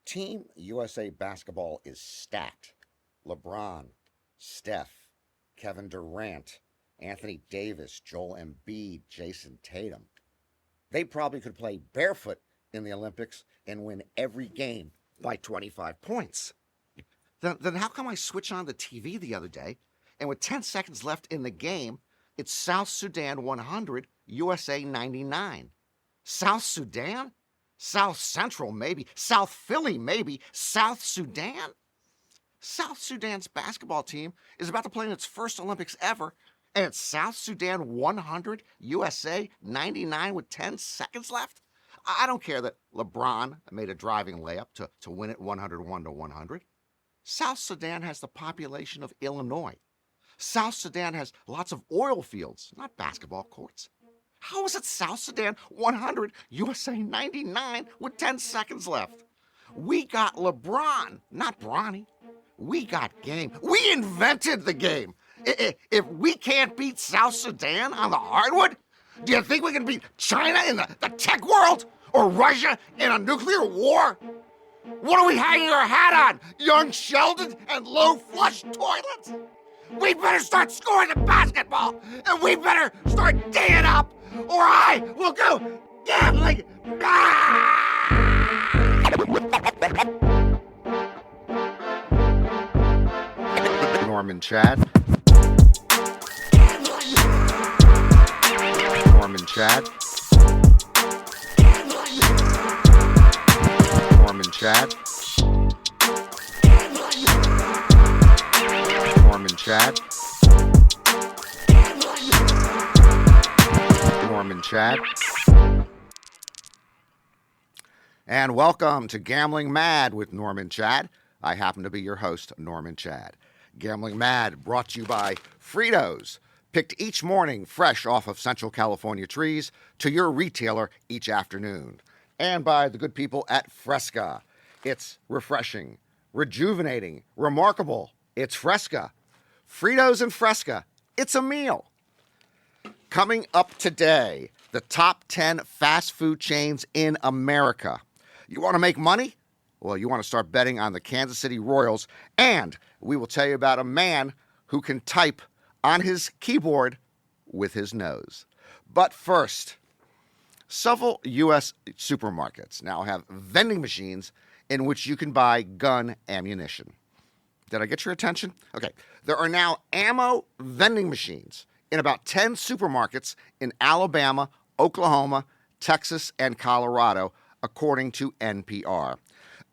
Team USA basketball is stacked. LeBron, Steph, Kevin Durant, Anthony Davis, Joel Embiid, Jason Tatum. They probably could play barefoot in the Olympics and win every game by 25 points. Then how come I switch on the TV the other day and with 10 seconds left in the game, it's South Sudan 100, USA 99. South Sudan? South Central, maybe. South Philly, maybe. South Sudan? South Sudan's basketball team is about to play in its first Olympics ever, and it's South Sudan 100, USA 99 with 10 seconds left? I don't care that LeBron made a driving layup to win it 101-100. South Sudan has the population of Illinois. South Sudan has lots of oil fields, not basketball courts. How is it South Sudan 100, USA 99 with 10 seconds left? We got LeBron, not Bronny. We got game. We invented the game. If we can't beat South Sudan on the hardwood, do you think we can beat China in the tech world? Or Russia in a nuclear war? What are we hanging our hat on? Young Sheldon and low flush toilets? We better start scoring the basketball, and we better start D'ing up, or I will go gambling. Norman Chad. Norman Chad. Norman Chad. Norman Chad. Norman Chad. And welcome to Gambling Mad with Norman Chad. I happen to be your host, Norman Chad. Gambling Mad brought to you by Fritos, picked each morning fresh off of Central California trees to your retailer each afternoon. And by the good people at Fresca. It's refreshing, rejuvenating, remarkable. It's Fresca. Fritos and Fresca. It's a meal. Coming up today, the top 10 fast food chains in America. You want to make money? Well, you want to start betting on the Kansas City Royals, and we will tell you about a man who can type on his keyboard with his nose. But first, several U.S. supermarkets now have vending machines in which you can buy gun ammunition. Did I get your attention? Okay. There are now ammo vending machines in about 10 supermarkets in Alabama, Oklahoma, Texas, and Colorado, according to NPR.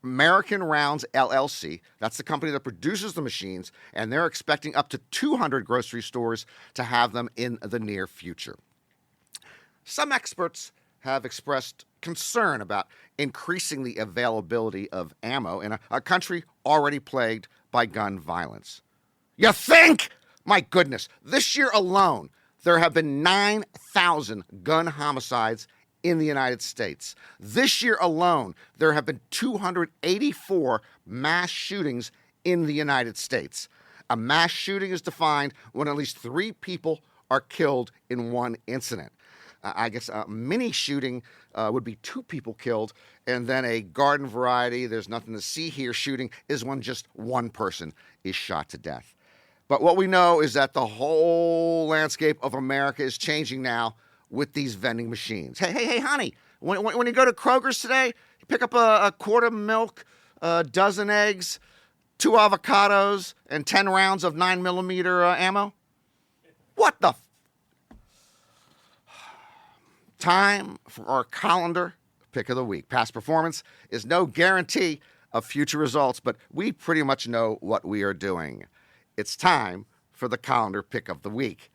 American Rounds LLC, that's the company that produces the machines, and they're expecting up to 200 grocery stores to have them in the near future. Some experts have expressed concern about increasing the availability of ammo in a country already plagued by gun violence. You think? My goodness, this year alone, there have been 9,000 gun homicides in the United States. This year alone, there have been 284 mass shootings in the United States. A mass shooting is defined when at least 3 people are killed in one incident. I guess a mini shooting would be 2 people killed, and then a garden variety, there's nothing to see here shooting, is when just 1 person is shot to death. But what we know is that the whole landscape of America is changing now with these vending machines. Hey, honey, when you go to Kroger's today, you pick up a quart of milk, a dozen eggs, 2 avocados, and 10 rounds of 9mm ammo? What the Time for our calendar pick of the week. Past performance is no guarantee of future results, but we pretty much know what we are doing. It's time for the calendar pick of the week.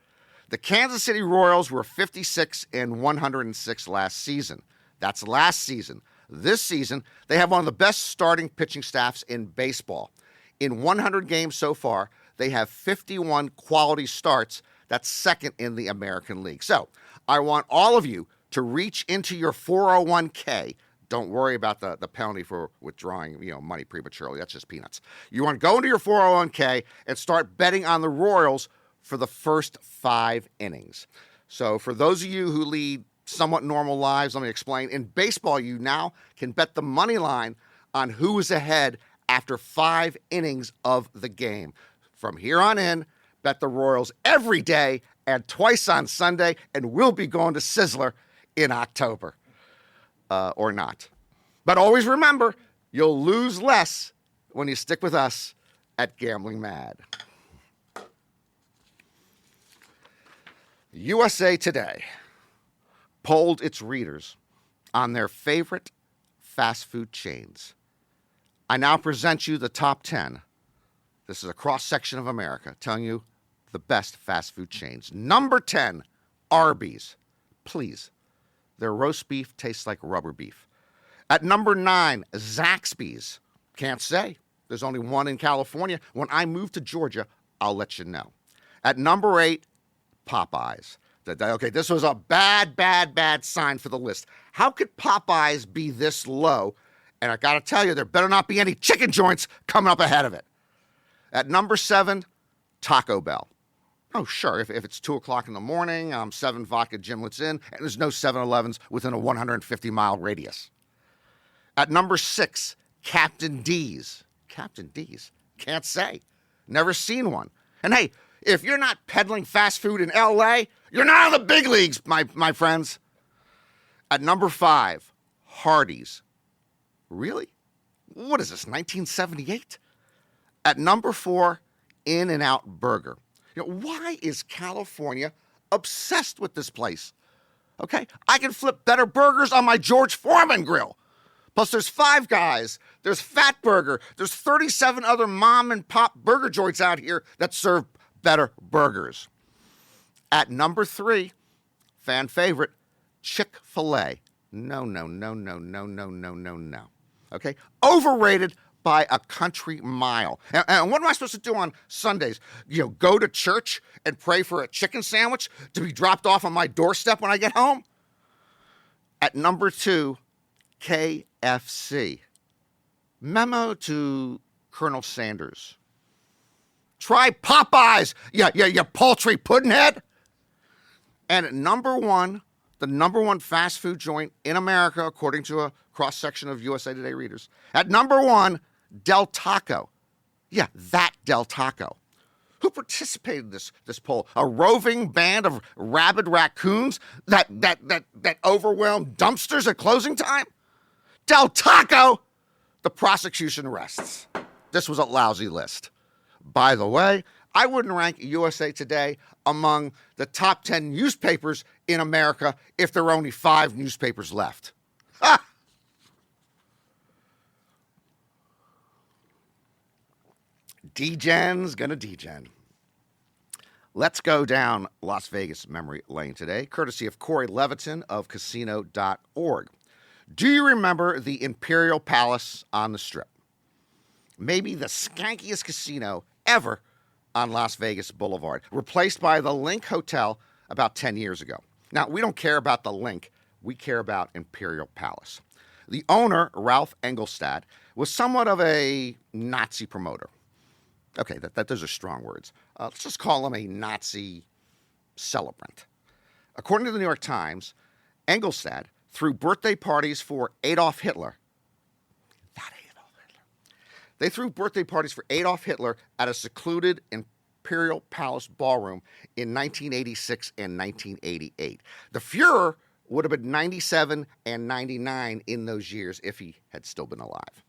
The Kansas City Royals were 56-106 last season. That's last season. This season, they have one of the best starting pitching staffs in baseball. In 100 games so far, they have 51 quality starts. That's second in the American League. So I want all of you to reach into your 401k. Don't worry about the penalty for withdrawing money prematurely. That's just peanuts. You want to go into your 401k and start betting on the Royals for the first 5 innings. So for those of you who lead somewhat normal lives, let me explain. In baseball, you now can bet the money line on who is ahead after 5 innings of the game. From here on in, bet the Royals every day and twice on Sunday, and we'll be going to Sizzler in October. Or not. But always remember, you'll lose less when you stick with us at Gambling Mad. USA Today polled its readers on their favorite fast food chains. I now present you the top 10. This is a cross-section of America telling you the best fast food chains. Number 10, Arby's. Please. Their roast beef tastes like rubber beef. At number 9, Zaxby's. Can't say. There's only one in California. When I move to Georgia, I'll let you know. At number 8, Popeyes. Okay, this was a bad sign for the list. How could Popeyes be this low? And I got to tell you, there better not be any chicken joints coming up ahead of it. At number 7, Taco Bell. Oh, sure, if it's 2 o'clock in the morning, 7 vodka gimlets in, and there's no 7-Elevens within a 150-mile radius. At number 6, Captain D's. Captain D's? Can't say. Never seen one. And hey, if you're not peddling fast food in L.A., you're not in the big leagues, my friends. At number 5, Hardee's. Really? What is this, 1978? At number 4, In-N-Out Burger. You know, why is California obsessed with this place? Okay, I can flip better burgers on my George Foreman grill. Plus, there's Five Guys, there's Fat Burger, there's 37 other mom and pop burger joints out here that serve better burgers. At number 3, fan favorite, Chick-fil-A. No. Okay, overrated by a country mile. And what am I supposed to do on Sundays? You know, go to church and pray for a chicken sandwich to be dropped off on my doorstep when I get home? At number 2, KFC. Memo to Colonel Sanders. Try Popeyes, you paltry puddinhead. And at number 1, the number 1 fast food joint in America, according to a cross-section of USA Today readers. At number 1, Del Taco. Yeah, that Del Taco. Who participated in this poll? A roving band of rabid raccoons that overwhelmed dumpsters at closing time? Del Taco! The prosecution rests. This was a lousy list. By the way, I wouldn't rank USA Today among the top 10 newspapers in America if there were only 5 newspapers left. Ha! Degen's gonna degen. Let's go down Las Vegas memory lane today, courtesy of Corey Leviton of casino.org. Do you remember the Imperial Palace on the Strip? Maybe the skankiest casino ever on Las Vegas Boulevard, replaced by the Link Hotel about 10 years ago. Now, we don't care about the Link. We care about Imperial Palace. The owner, Ralph Engelstad, was somewhat of a Nazi promoter. Okay, those are strong words. Let's just call him a Nazi celebrant. According to the New York Times, Engelstad threw birthday parties for Adolf Hitler. That Adolf Hitler. They threw birthday parties for Adolf Hitler at a secluded Imperial Palace ballroom in 1986 and 1988. The Fuhrer would have been 97 and 99 in those years if he had still been alive.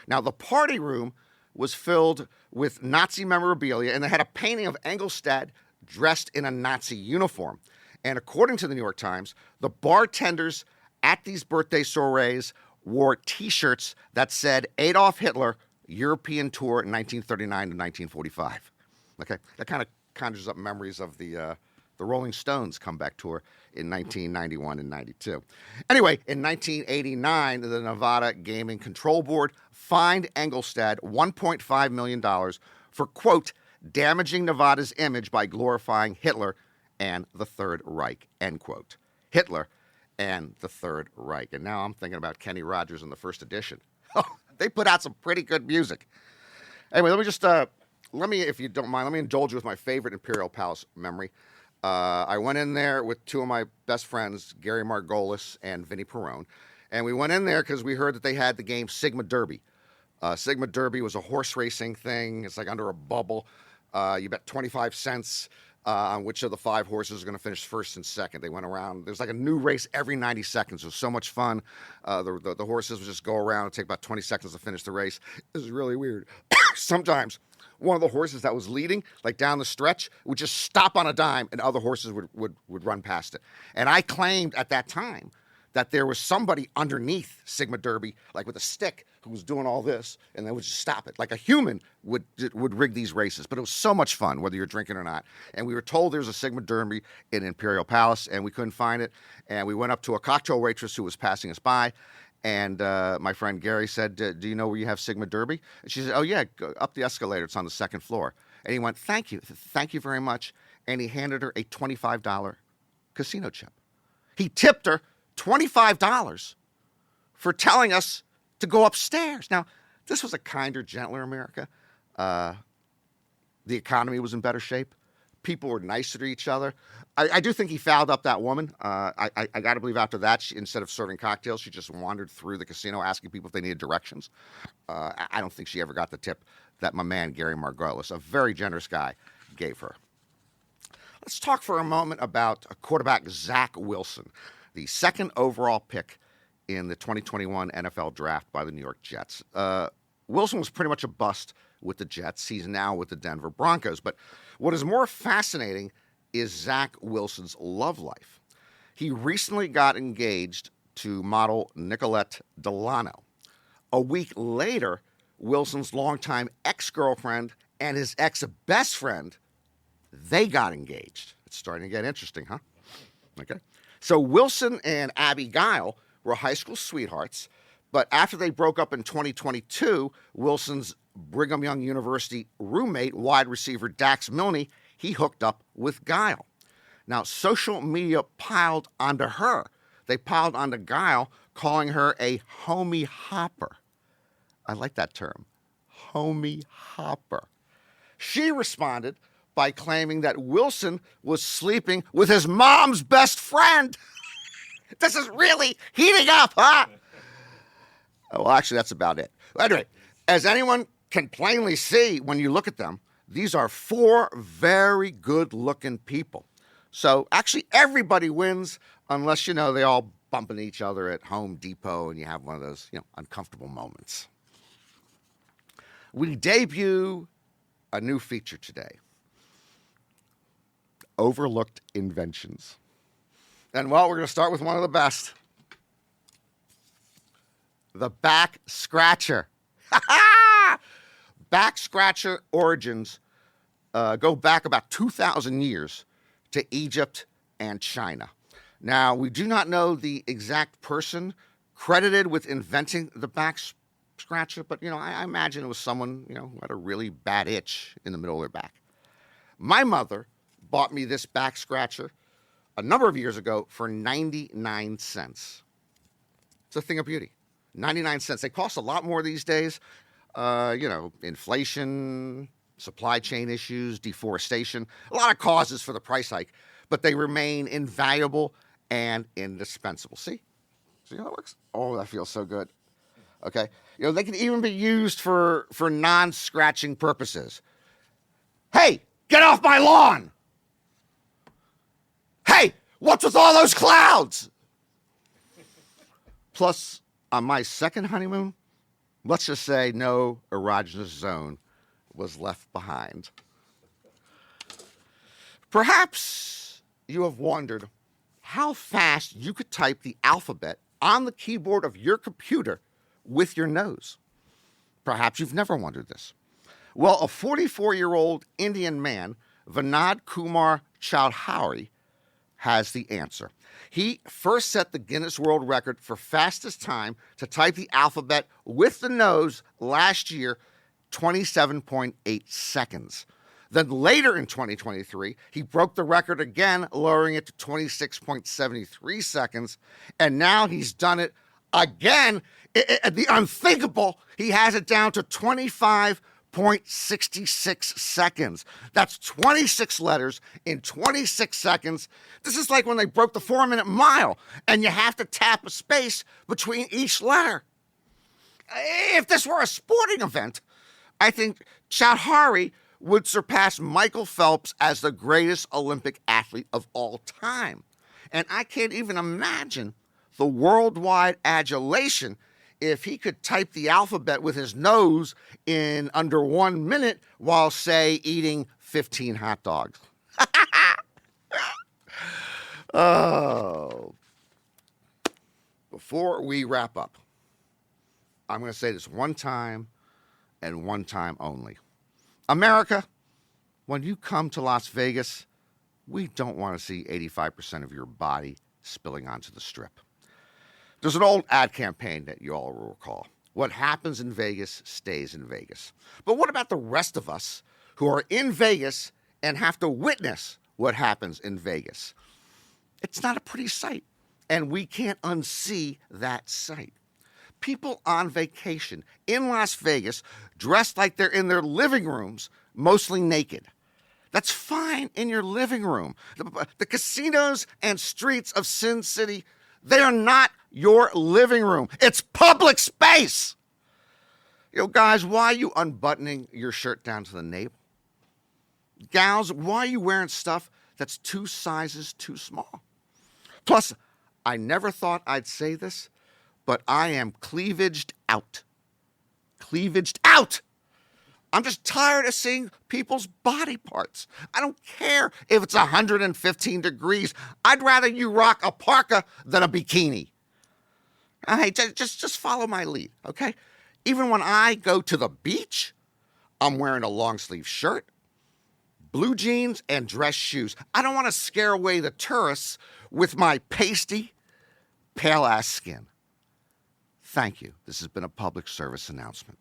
Now, the party room was filled with Nazi memorabilia, and they had a painting of Engelstad dressed in a Nazi uniform. And according to the New York Times, the bartenders at these birthday soirees wore T-shirts that said Adolf Hitler, European Tour 1939 to 1945. Okay, that kind of conjures up memories of the Rolling Stones comeback tour in 1991 and 92. Anyway, in 1989, the Nevada Gaming Control Board fined Engelstad $1.5 million for, quote, damaging Nevada's image by glorifying Hitler and the Third Reich, end quote. Hitler and the Third Reich. And now I'm thinking about Kenny Rogers in the First Edition. They put out some pretty good music. Anyway, if you don't mind, let me indulge you with my favorite Imperial Palace memory. I went in there with 2 of my best friends, Gary Margolis and Vinnie Perrone. And we went in there because we heard that they had the game Sigma Derby, Sigma Derby was a horse racing thing. It's like under a bubble. You bet 25 cents on which of the 5 horses are going to finish first and second. They went around. There's like a new race every 90 seconds. It was so much fun. The horses would just go around and take about 20 seconds to finish the race. It was really weird. Sometimes one of the horses that was leading, like down the stretch, would just stop on a dime and other horses would run past it. And I claimed at that time that there was somebody underneath Sigma Derby, like with a stick, who was doing all this, and they would just stop it. Like a human would rig these races. But it was so much fun, whether you're drinking or not. And we were told there's a Sigma Derby in Imperial Palace, and we couldn't find it. And we went up to a cocktail waitress who was passing us by, and my friend Gary said, do you know where you have Sigma Derby? And she said, oh, yeah, go up the escalator. It's on the 2nd floor. And he went, thank you very much. And he handed her a $25 casino chip. He tipped her $25 for telling us to go upstairs. Now, this was a kinder, gentler America. The economy was in better shape. People were nicer to each other. I do think he fouled up that woman. I got to believe after that, instead of serving cocktails, she just wandered through the casino asking people if they needed directions. I don't think she ever got the tip that my man, Gary Margolis, a very generous guy, gave her. Let's talk for a moment about quarterback Zach Wilson, the 2nd overall pick in the 2021 NFL draft by the New York Jets. Wilson was pretty much a bust with the Jets. He's now with the Denver Broncos. But what is more fascinating is Zach Wilson's love life. He recently got engaged to model Nicolette Delano. A week later, Wilson's longtime ex-girlfriend and his ex-best friend, they got engaged. It's starting to get interesting, huh? Okay. So Wilson and Abby Guile were high school sweethearts, but after they broke up in 2022, Wilson's Brigham Young University roommate, wide receiver Dax Milne, he hooked up with Guile. Now, social media piled onto her. They piled onto Guile, calling her a homie hopper. I like that term, homie hopper. She responded by claiming that Wilson was sleeping with his mom's best friend. This is really heating up, huh? Well, actually, that's about it. Anyway, as anyone can plainly see when you look at them, these are 4 very good-looking people. So actually, everybody wins unless, they all bump into each other at Home Depot and you have one of those, uncomfortable moments. We debut a new feature today. Overlooked inventions. And, well, we're going to start with one of the best. The back scratcher. Back scratcher origins go back about 2,000 years to Egypt and China. Now, we do not know the exact person credited with inventing the back scratcher, but, I imagine it was someone, who had a really bad itch in the middle of their back. My mother bought me this back scratcher a number of years ago for 99 cents. It's a thing of beauty. 99 cents. They cost a lot more these days. Inflation, supply chain issues, deforestation, a lot of causes for the price hike, but they remain invaluable and indispensable. See how it works? Oh, that feels so good. Okay. They can even be used for non-scratching purposes. Hey, get off my lawn! Hey, what's with all those clouds? Plus, on my second honeymoon, let's just say no erogenous zone was left behind. Perhaps you have wondered how fast you could type the alphabet on the keyboard of your computer with your nose. Perhaps you've never wondered this. Well, a 44-year-old Indian man, Vinod Kumar Chowdhury, has the answer. He first set the Guinness World Record for fastest time to type the alphabet with the nose last year, 27.8 seconds. Then later in 2023, he broke the record again, lowering it to 26.73 seconds. And now he's done it again. The unthinkable, he has it down to 25.66 seconds. That's 26 letters in 26 seconds. This is like when they broke the 4-minute mile and you have to tap a space between each letter. if this were a sporting event, I think Chowdhury would surpass Michael Phelps as the greatest Olympic athlete of all time. And I can't even imagine the worldwide adulation if he could type the alphabet with his nose in under 1 minute while, say, eating 15 hot dogs. Oh. Before we wrap up, I'm going to say this one time and one time only. America, when you come to Las Vegas, we don't want to see 85% of your body spilling onto the Strip. There's an old ad campaign that you all will recall. What happens in Vegas stays in Vegas. But what about the rest of us who are in Vegas and have to witness what happens in Vegas? It's not a pretty sight, and we can't unsee that sight. People on vacation in Las Vegas dressed like they're in their living rooms, mostly naked. That's fine in your living room. The casinos and streets of Sin City, they are not your living room. It's public space. You know, guys, why are you unbuttoning your shirt down to the nape? Gals, why are you wearing stuff that's 2 sizes too small? Plus, I never thought I'd say this, but I am cleavaged out. Cleavaged out! I'm just tired of seeing people's body parts. I don't care if it's 115 degrees. I'd rather you rock a parka than a bikini. Hey, just follow my lead, okay? Even when I go to the beach, I'm wearing a long-sleeve shirt, blue jeans, and dress shoes. I don't want to scare away the tourists with my pasty, pale-ass skin. Thank you. This has been a public service announcement.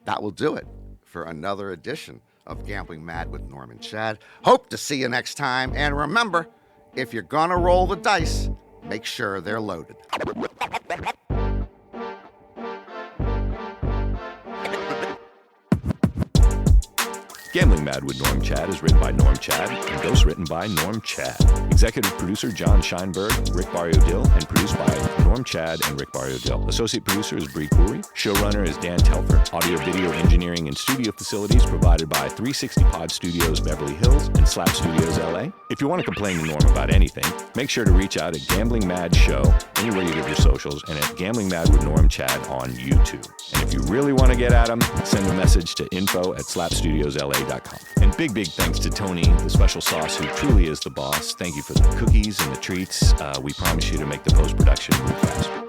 That will do it for another edition of Gambling Mad with Norm and Chad. Hope to see you next time. And remember, if you're going to roll the dice, make sure they're loaded. Gambling Mad with Norm Chad is written by Norm Chad and ghostwritten by Norm Chad. Executive producer John Scheinberg, Rick Barrio-Dill, and produced by Norm Chad and Rick Barrio-Dill. Associate producer is Bree Puri. Showrunner is Dan Telfer. Audio, video, engineering, and studio facilities provided by 360 Pod Studios Beverly Hills and Slap Studios LA. If you want to complain to Norm about anything, make sure to reach out at Gambling Mad Show anywhere you get your socials and at Gambling Mad with Norm Chad on YouTube. And if you really want to get at him, send a message to info@slapstudiosla.com. And big thanks to Tony, the special sauce, who truly is the boss. Thank you for the cookies and the treats. We promise you to make the post-production move faster.